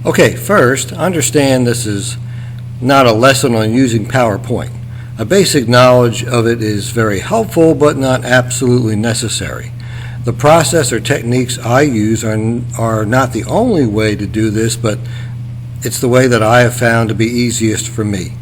Okay, first, understand this is not a lesson on using PowerPoint. A basic knowledge of it is very helpful, but not absolutely necessary. The process or techniques I use are not the only way to do this, but it's the way that I have found to be easiest for me.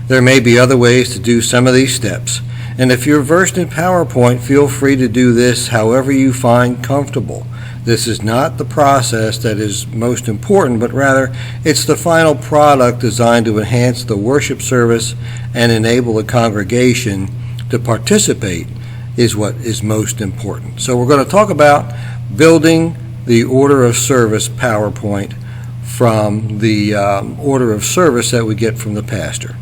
There may be other ways to do some of these steps, and if you're versed in PowerPoint, feel free to do this however you find comfortable. This is not the process that is most important, but rather it's the final product designed to enhance the worship service and enable the congregation to participate is what is most important. So we're going to talk about building the order of service PowerPoint from the order of service that we get from the pastor.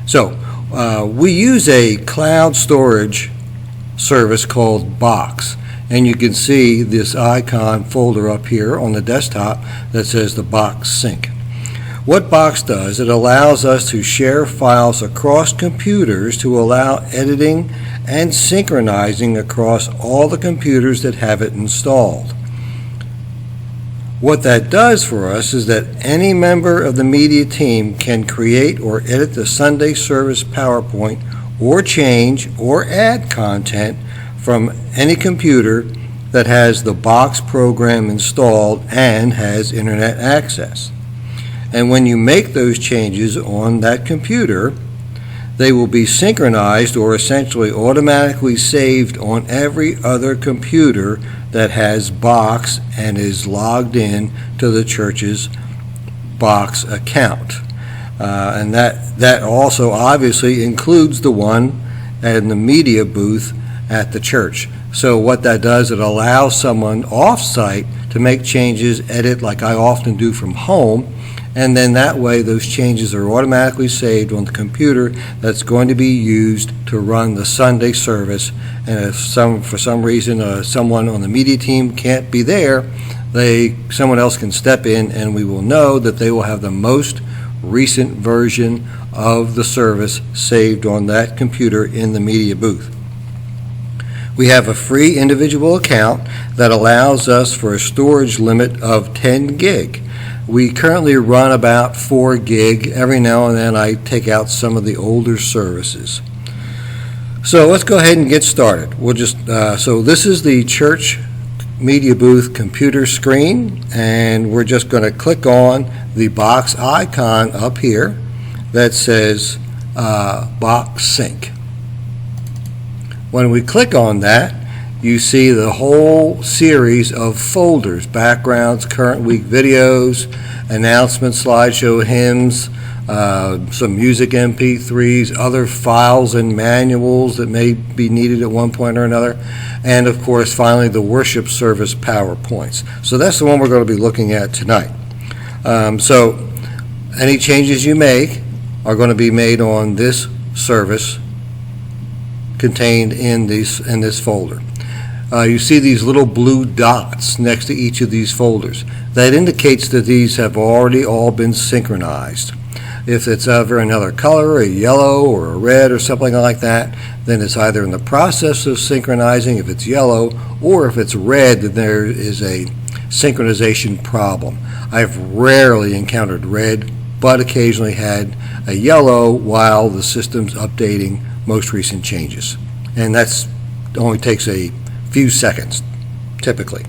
So we use a cloud storage service called Box. And you can see this icon folder up here on the desktop that says the Box Sync. What Box does, it allows us to share files across computers to allow editing and synchronizing across all the computers that have it installed. What that does for us is that any member of the media team can create or edit the Sunday service PowerPoint or change or add content from any computer that has the Box program installed and has internet access. And when you make those changes on that computer, they will be synchronized or essentially automatically saved on every other computer that has Box and is logged in to the church's Box account. And that also obviously includes the one in the media booth at the church. So what that does, it allows someone off-site to make changes, edit like I often do from home, and then that way those changes are automatically saved on the computer that's going to be used to run the Sunday service. And if for some reason someone on the media team can't be there, someone else can step in and we will know that they will have the most recent version of the service saved on that computer in the media booth. We have a free individual account that allows us for a storage limit of 10 gig. We currently run about 4 gig. Every now and then I take out some of the older services. So let's go ahead and get started. So this is the church media booth computer screen, and we're just going to click on the Box icon up here that says Box Sync. When we click on that, you see the whole series of folders: backgrounds, current week videos, announcements, slideshow, hymns, some music MP3s, other files and manuals that may be needed at one point or another, and of course finally the worship service PowerPoints. So that's the one we're going to be looking at tonight. So any changes you make are going to be made on this service contained in this folder. You see these little blue dots next to each of these folders. That indicates that these have already all been synchronized. If it's ever another color, a yellow or a red or something like that, then it's either in the process of synchronizing if it's yellow, or if it's red, then there is a synchronization problem. I've rarely encountered red, but occasionally had a yellow while the system's updating most recent changes. And that's only takes a few seconds, typically.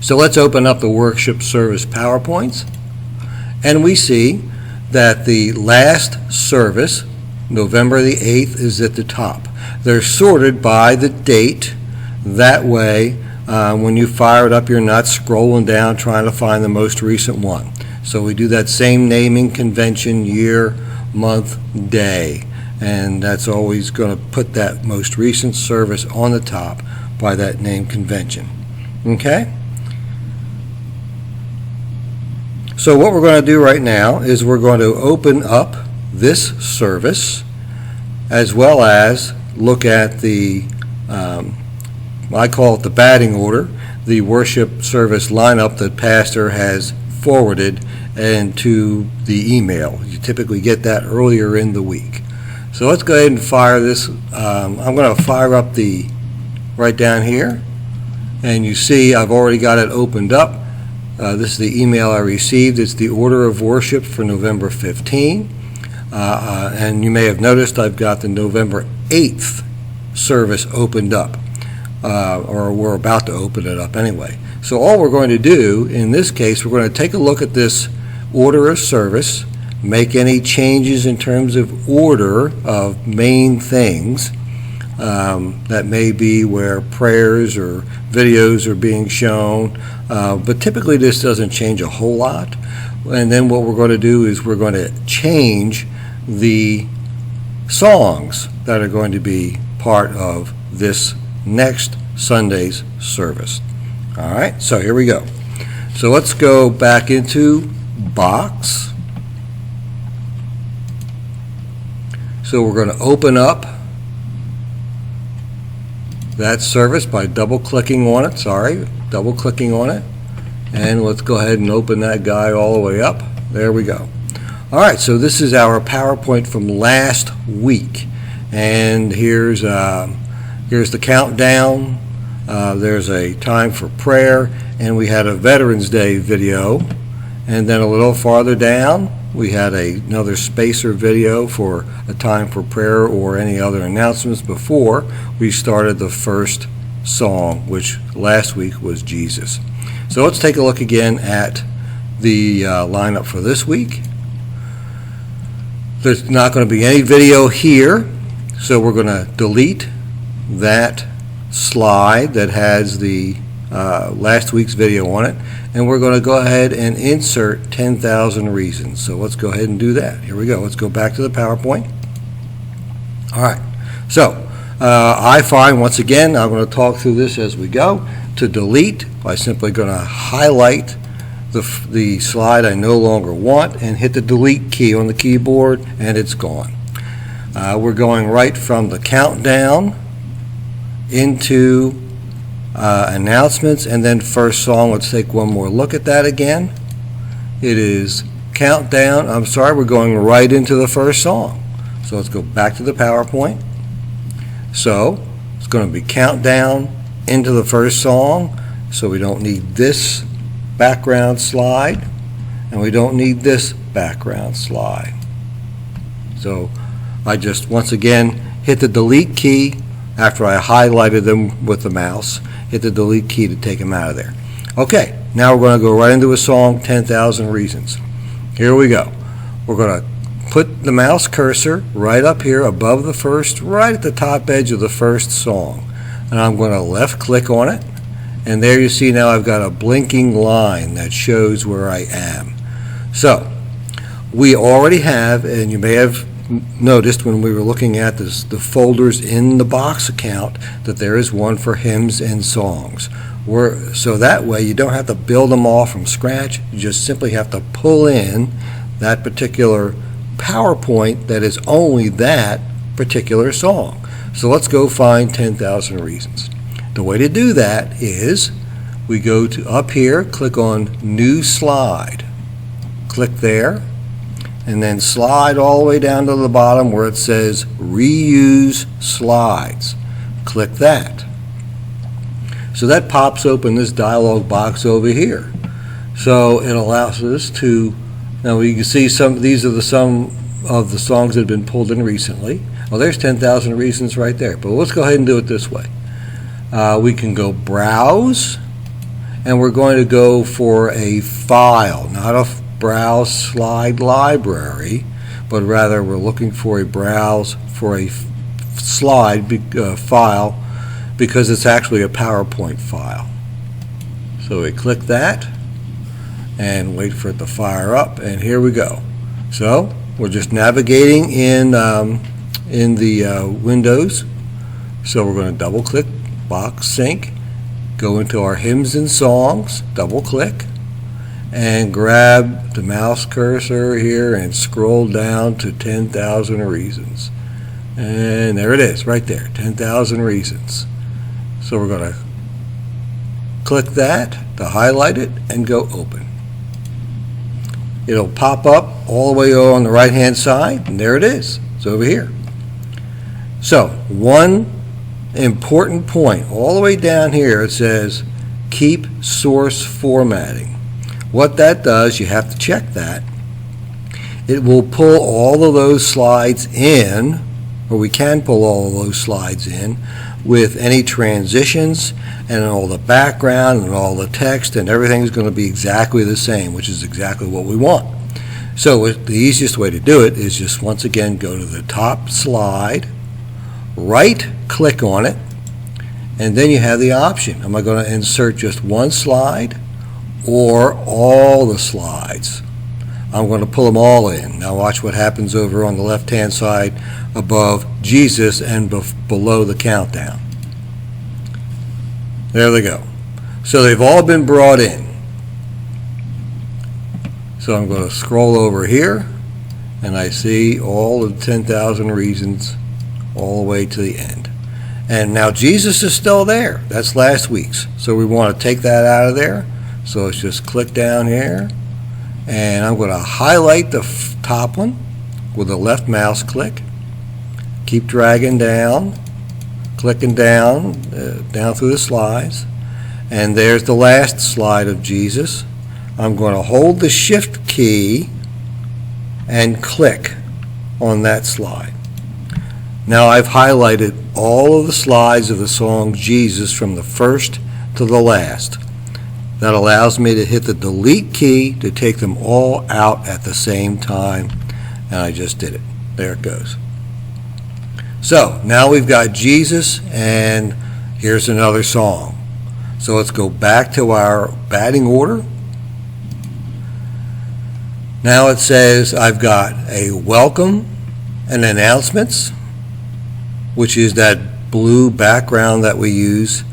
So let's open up the worship service PowerPoints, and we see that the last service, November the 8th, is at the top. They're sorted by the date. That way, when you fire it up, you're not scrolling down trying to find the most recent one. So we do that same naming convention: year, month, day. And that's always going to put that most recent service on the top by that name convention. Okay? So what we're going to do right now is we're going to open up this service, as well as look at the, I call it the batting order, the worship service lineup that Pastor has forwarded into the email. You typically get that earlier in the week. So let's go ahead and fire this. I'm going to fire up right down here, and you see I've already got it opened up. This is the email I received. It's the order of worship for November 15. And you may have noticed I've got the November 8th service opened up, or we're about to open it up anyway. So all we're going to do in this case, we're going to take a look at this order of service, make any changes in terms of order of main things. That may be where prayers or videos are being shown, but typically this doesn't change a whole lot. And then what we're going to do is we're going to change the songs that are going to be part of this next Sunday's service. All right, so here we go. So let's go back into Box. So we're going to open up that service by double-clicking on it. Double-clicking on it. And let's go ahead and open that guy all the way up. There we go. All right, so this is our PowerPoint from last week. And here's the countdown. There's a time for prayer, and we had a Veterans Day video. And then a little farther down, we had another spacer video for a time for prayer or any other announcements before we started the first song, which last week was Jesus. So let's take a look again at the lineup for this week. There's not going to be any video here, so we're going to delete that slide that has the last week's video on it, and we're going to go ahead and insert 10,000 reasons. So let's go ahead and do that. Here we go. Let's go back to the PowerPoint. All right. So I find, once again, I'm going to talk through this as we go. To delete, by simply going to highlight the slide I no longer want and hit the delete key on the keyboard, and it's gone. We're going right from the countdown into announcements and then first song. Let's take one more look at that again. It is countdown. We're going right into the first song. So let's go back to the PowerPoint. So it's going to be countdown into the first song. So we don't need this background slide, and we don't need this background slide. So I just once again hit the delete key after I highlighted them with the mouse. Hit the delete key to take them out of there. Okay, now we're going to go right into a song, 10,000 Reasons. Here we go. We're going to put the mouse cursor right up here above the first, right at the top edge of the first song. And I'm going to left click on it. And there you see now I've got a blinking line that shows where I am. So we already have, and you may have noticed when we were looking at this, the folders in the Box account, that there is one for hymns and songs. So that way you don't have to build them all from scratch. You just simply have to pull in that particular PowerPoint that is only that particular song. So let's go find 10,000 Reasons. The way to do that is we go to up here, click on New Slide. Click there, and then slide all the way down to the bottom where it says Reuse Slides. Click that. So that pops open this dialog box over here. So it allows us to, now you can see these are some of the songs that have been pulled in recently. Well, there's 10,000 Reasons right there, but let's go ahead and do it this way. We can go Browse, and we're going to go for a file, not a Browse Slide Library, but rather we're looking for a browse for a slide file, because it's actually a PowerPoint file. So we click that and wait for it to fire up, and here we go. So we're just navigating in the Windows. So we're going to double click Box Sync, go into our hymns and songs, double click, and grab the mouse cursor here and scroll down to 10,000 Reasons. And there it is, right there, 10,000 Reasons. So we're going to click that to highlight it and go open. It'll pop up all the way on the right hand side, and there it is. It's over here. So one important point all the way down here, it says keep source formatting. What that does, you have to check that. It will pull all of those slides in, or we can pull all of those slides in, with any transitions and all the background and all the text, and everything's going to be exactly the same, which is exactly what we want. So the easiest way to do it is just once again go to the top slide, right click on it, and then you have the option. Am I going to insert just one slide or all the slides? I'm going to pull them all in. Now watch what happens over on the left hand side above Jesus and below the countdown. There they go. So they've all been brought in. So I'm going to scroll over here, and I see all of 10,000 reasons all the way to the end. And now Jesus is still there. That's last week's. So we want to take that out of there. So let's just click down here, and I'm going to highlight the top one with a left mouse click. Keep dragging down, clicking down through the slides, and there's the last slide of Jesus. I'm going to hold the Shift key and click on that slide. Now I've highlighted all of the slides of the song Jesus from the first to the last. That allows me to hit the delete key to take them all out at the same time, and I just did it. There it goes. So now we've got Jesus, and here's another song. So let's go back to our batting order. Now it says I've got a welcome and announcements, which is that blue background that we use,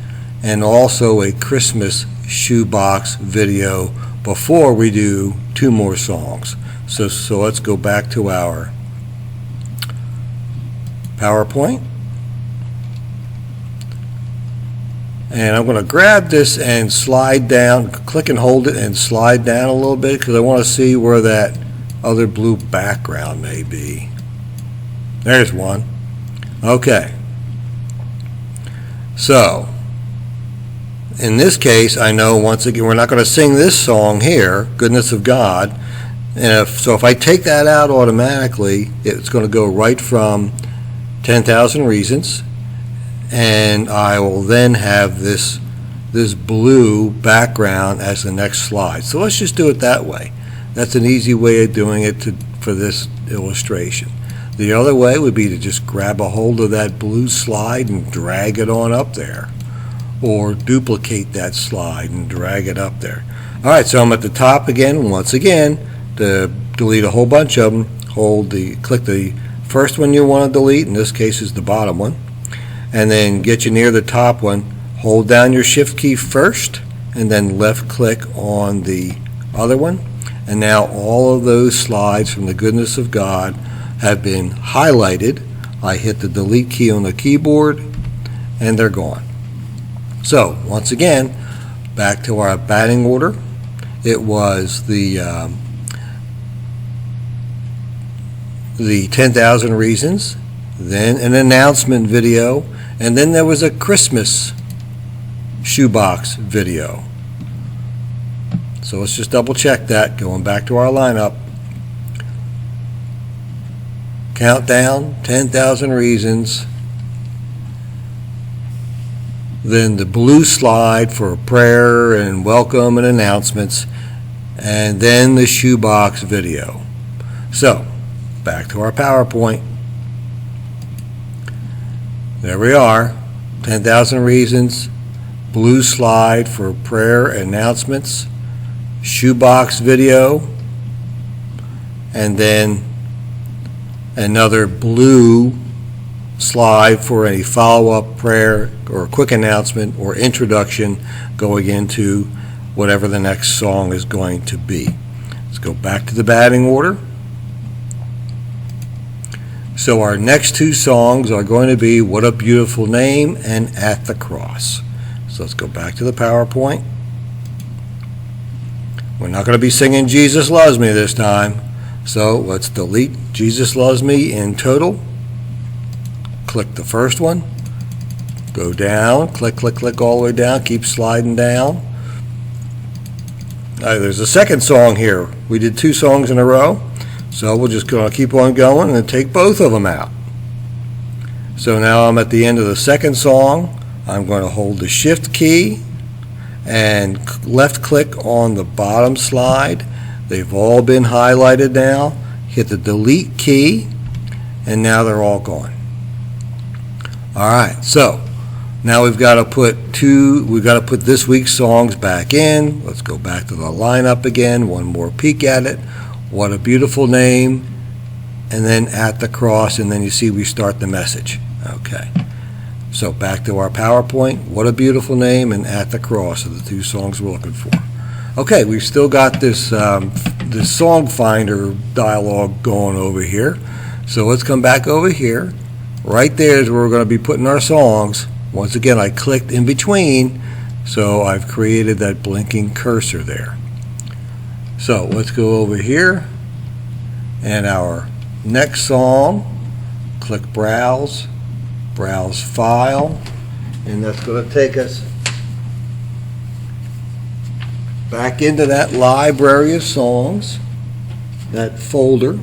and also a Christmas shoebox video before we do 2 more songs. So let's go back to our PowerPoint, and I'm going to grab this and slide down, click and hold it and slide down a little bit, because I want to see where that other blue background may be. There's one. Okay, so in this case, I know once again we're not going to sing this song here, Goodness of God, and if I take that out automatically, it's going to go right from 10,000 Reasons, and I will then have this blue background as the next slide. So let's just do it that way. That's an easy way of doing it for this illustration. The other way would be to just grab a hold of that blue slide and drag it on up there, or duplicate that slide and drag it up there. All right, so I'm at the top again. Once again, to delete a whole bunch of them, click the first one you want to delete, in this case is the bottom one, and then get you near the top one, hold down your Shift key first, and then left click on the other one, and now all of those slides from the Goodness of God have been highlighted. I hit the delete key on the keyboard, and they're gone. So once again, back to our batting order. It was the 10,000 Reasons, then an announcement video, and then there was a Christmas shoebox video. So let's just double check that, going back to our lineup. Countdown, 10,000 Reasons, then the blue slide for prayer and welcome and announcements, and then the shoebox video. So back to our PowerPoint. There we are, 10,000 Reasons, blue slide for prayer announcements, shoebox video, and then another blue slide for any follow-up prayer or quick announcement or introduction going into whatever the next song is going to be. Let's go back to the batting order. So our next 2 songs are going to be What a Beautiful Name and At the Cross. So let's go back to the PowerPoint. We're not going to be singing Jesus Loves Me this time. So let's delete Jesus Loves Me in total. Click the first one. Go down, click all the way down, keep sliding down. There's a second song here. We did 2 songs in a row, so we're just going to keep on going and take both of them out. So now I'm at the end of the second song. I'm going to hold the Shift key and left click on the bottom slide. They've all been highlighted now. Hit the delete key, and now they're all gone. All right, so now we've got to put this week's songs back in. Let's go back to the lineup again. One more peek at it. What a Beautiful Name, and then at the cross, and then you see we start the message. Okay. So back to our PowerPoint. What a Beautiful Name and At the Cross are the 2 songs we're looking for. Okay, we've still got this song finder dialog going over here. So let's come back over here. Right there is where we're going to be putting our songs. Once again, I clicked in between, so I've created that blinking cursor there. So let's go over here, and our next song, click Browse, Browse File, and that's going to take us back into that library of songs, that folder.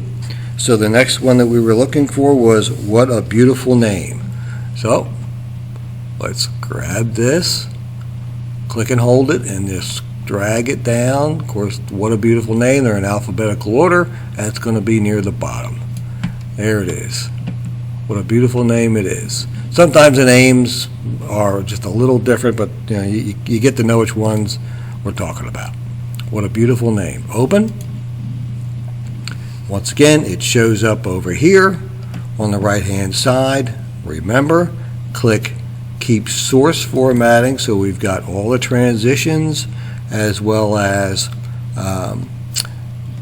So the next one that we were looking for was What a Beautiful Name. So let's grab this, click and hold it, and just drag it down. Of course, What a Beautiful Name, they're in alphabetical order. That's going to be near the bottom. There it is. What a Beautiful Name it is. Sometimes the names are just a little different, but you get to know which ones we're talking about. What a Beautiful Name. Open. Once again, it shows up over here on the right-hand side. Remember, click Keep Source Formatting, so we've got all the transitions as well as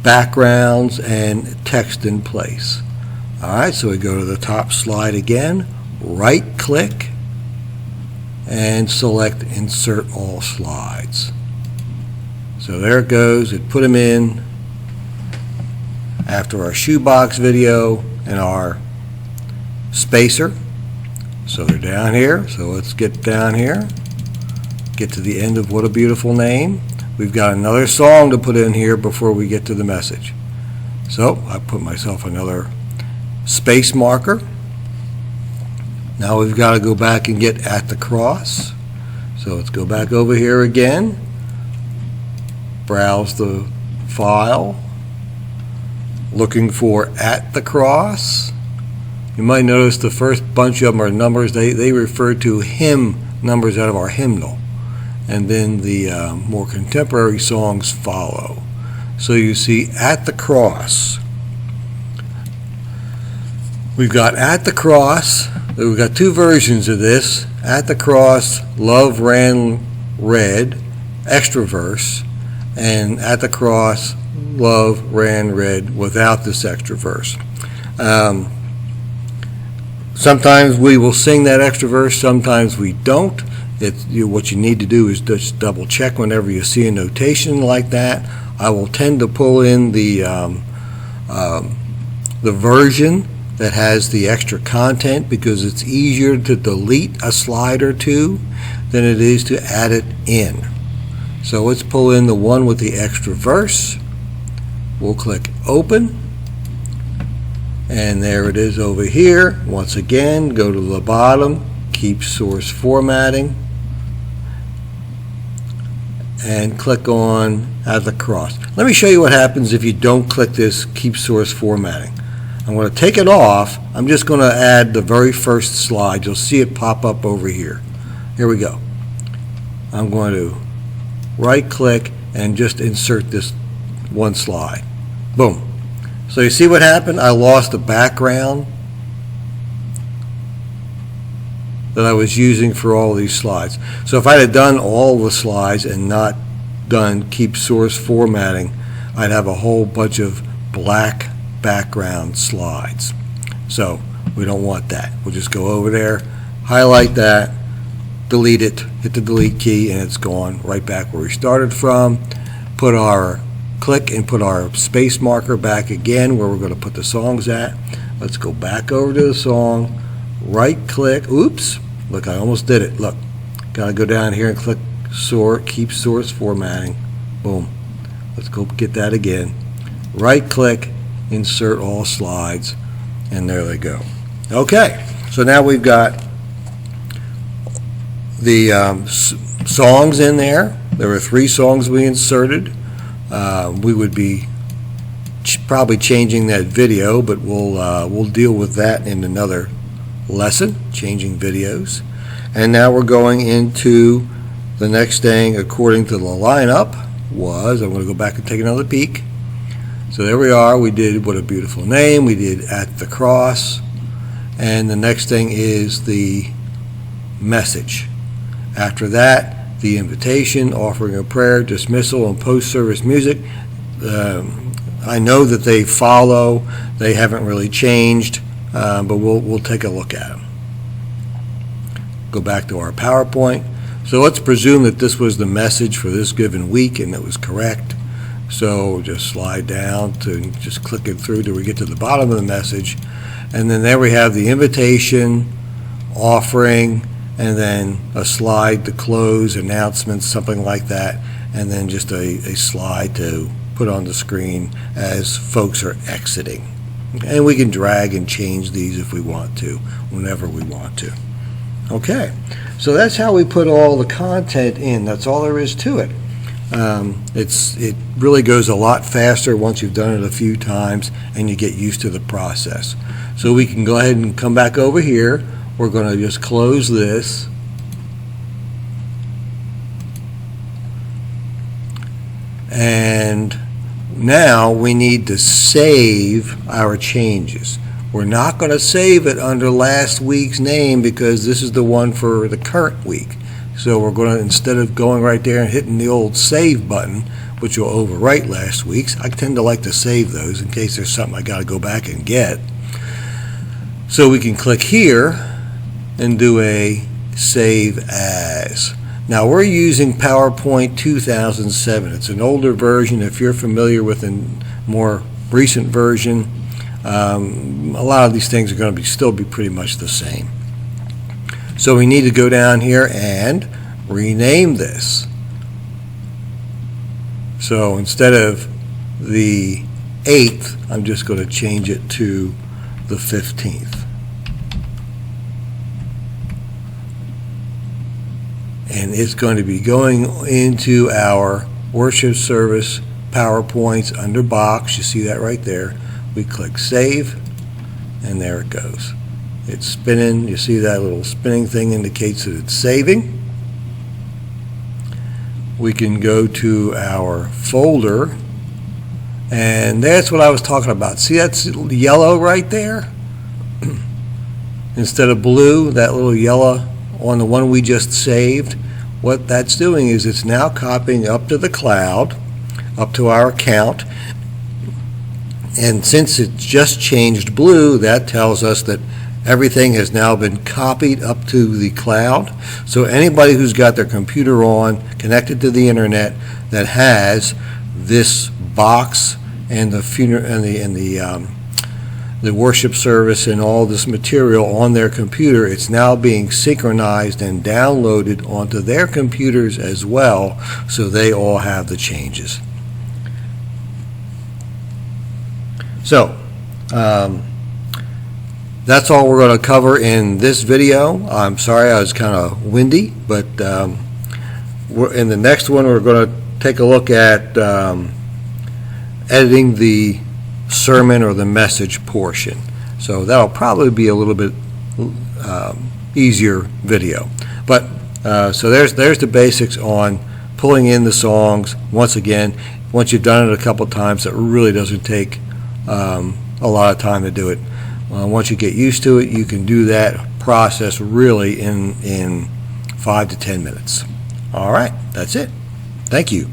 backgrounds and text in place. All right, so we go to the top slide again, right-click, and select Insert All Slides. So there it goes. It put them in after our shoebox video and our spacer. So they're down here. So let's get down here, get to the end of What a Beautiful Name. We've got another song to put in here before we get to the message. So I put myself another space marker. Now we've got to go back and get At the Cross. So let's go back over here again, browse the file, looking for At the Cross. You might notice the first bunch of them are numbers. They refer to hymn numbers out of our hymnal, and then the more contemporary songs follow. So you see At the Cross. We've got At the Cross. We've got 2 versions of this. At the Cross, Love Ran Red, extra verse, and At the Cross, Love Ran Red without this extra verse. Sometimes we will sing that extra verse, sometimes we don't. What you need to do is just double check whenever you see a notation like that. I will tend to pull in the version that has the extra content because it's easier to delete a slide or 2 than it is to add it in. So let's pull in the one with the extra verse. We'll click Open, and there it is over here. Once again, go to the bottom, Keep Source Formatting, and click on At the Cross. Let me show you what happens if you don't click this Keep Source Formatting. I'm going to take it off. I'm just going to add the very first slide. You'll see it pop up over here. Here we go. I'm going to right-click and just insert this one slide. Boom. So you see what happened? I lost the background that I was using for all these slides. So if I had done all the slides and not done Keep Source Formatting, I'd have a whole bunch of black background slides. So we don't want that. We'll just go over there, highlight that, delete it, hit the delete key, and it's gone right back where we started from. Click and put our space marker back again where we're going to put the songs at. Let's go back over to the song, right click, oops, look, I almost did it. Look, gotta go down here and click Keep Source Formatting. Boom. Let's go get that again. Right click, insert all slides, and there they go. Okay, so now we've got the songs in there. There were 3 songs we inserted. We would be probably changing that video, but we'll deal with that in another lesson, changing videos. And now we're going into the next thing according to the lineup was, I'm going to go back and take another peek. So there we are. We did What a Beautiful Name. We did At the Cross. And the next thing is the message. After that, the invitation, offering a prayer, dismissal, and post-service music. I know that they follow. They haven't really changed, but we'll take a look at them. Go back to our PowerPoint. So let's presume that this was the message for this given week and it was correct. So just slide down to just click it through till we get to the bottom of the message. And then there we have the invitation, offering, and then a slide to close, announcements, something like that, and then just a slide to put on the screen as folks are exiting. And we can drag and change these if we want to, whenever we want to. Okay, so that's how we put all the content in. That's all there is to it. It really goes a lot faster once you've done it a few times and you get used to the process. So we can go ahead and come back over here. We're going to just close this. And now we need to save our changes. We're not going to save it under last week's name because this is the one for the current week. So we're going to, instead of going right there and hitting the old save button, which will overwrite last week's, I tend to like to save those in case there's something I got to go back and get. So we can click here and do a save as. Now we're using PowerPoint 2007. It's an older version. If you're familiar with a more recent version, a lot of these things are going to still be pretty much the same. So we need to go down here and rename this. So instead of the 8th, I'm just going to change it to the 15th. And it's going to be going into our worship service PowerPoints under box. You see that right there. We click save, and there it goes. It's spinning. You see that little spinning thing indicates that it's saving. We can go to our folder, and that's what I was talking about. See, that's yellow right there? Instead of blue, that little yellow on the one we just saved, what that's doing is it's now copying up to the cloud, up to our account, and since it's just changed blue, that tells us that everything has now been copied up to the cloud. So anybody who's got their computer on, connected to the internet, that has this box and the the worship service and all this material on their computer, it's now being synchronized and downloaded onto their computers as well, so they all have the changes. So that's all we're going to cover in this video. I'm sorry I was kind of windy, but in the next one we're going to take a look at editing the sermon or the message portion. So that'll probably be a little bit easier video. But so there's the basics on pulling in the songs. Once again, once you've done it a couple times, it really doesn't take a lot of time to do it. Once you get used to it, you can do that process really in 5 to 10 minutes. All right, that's it. Thank you.